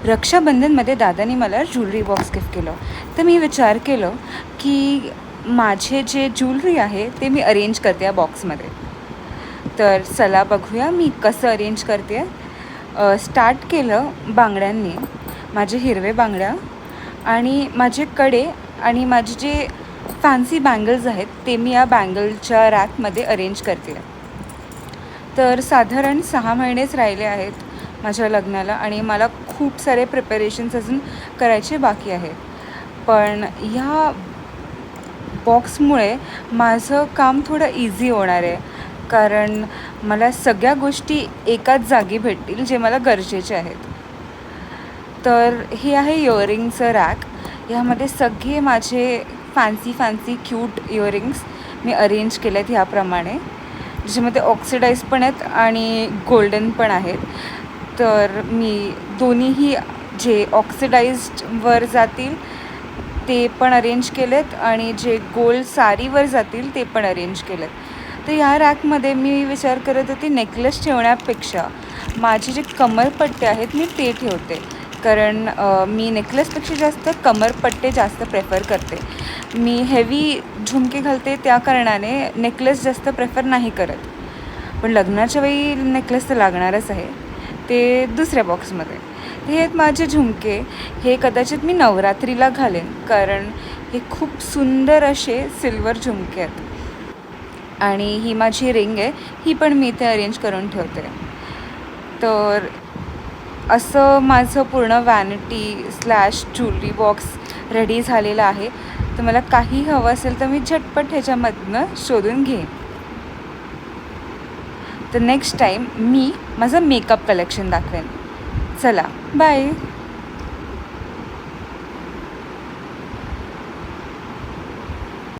रक्षाबंधनमध्ये दादानी मला jewellery box gift केलं. तर मी विचार केलं की माझे जे ज्वेलरी आहे ते मी अरेंज करते या बॉक्समध्ये. तर चला बघूया मी कसं अरेंज करते. स्टार्ट केलं बांगड्यांनी. माझे हिरवे बांगड्या आणि माझे कडे आणि माझे जे फॅन्सी बँगल्स आहेत ते मी या बँगलच्या रॅकमध्ये अरेंज करते. तर साधारण 6 महिनेच राहिले आहेत माझ्या लग्नाला आणि मला खूप सारे प्रिपरेशन्स अजून करायचे बाकी आहेत. पण ह्या बॉक्समुळे माझं काम थोडं इझी होणार आहे, कारण मला सगळ्या गोष्टी एकाच जागी भेटतील जे मला गरजेचे आहेत. तर हे आहे इयरिंगचं रॅक. ह्यामध्ये सगळे माझे फॅन्सी क्यूट इयरिंग्स मी अरेंज केले आहेत ह्याप्रमाणे, ज्याच्यामध्ये ऑक्सिडाईज पण आहेत आणि गोल्डन पण आहेत. तर मी दोन्हीही जे ऑक्सिडाईज्डवर जातील ते पण अरेंज केलेत आणि जे गोल्ड साडीवर जातील ते पण अरेंज केलेत. तर ह्या रॅकमध्ये मी विचार करत होते नेकलेस ठेवण्यापेक्षा माझे जे कमरपट्टे आहेत मी ते ठेवते, कारण मी नेकलेसपेक्षा जास्त कमरपट्टे जास्त प्रेफर करते. मी हेवी झुमके घालते त्या कारणाने नेकलेस जास्त प्रेफर नाही करत. पण लग्नाच्या वेळी नेकलेस तर लागणारच आहे, ते दुसऱ्या बॉक्समध्ये. हे आहेत माझे झुमके. हे कदाचित मी नवरात्रीला घालेन, कारण हे खूप सुंदर असे सिल्वर झुमके आहेत. आणि ही माझी रिंग आहे, ही पण मी इथे अरेंज करून ठेवते. तर असं माझं पूर्ण vanity slash jewellery box ready झालेलं आहे. तर मला काही हवं असेल तर मी झटपट ह्याच्यामधनं शोधून घेईन. तर नेक्स्ट टाईम मी माझं मेकअप कलेक्शन दाखवेन. चला बाय.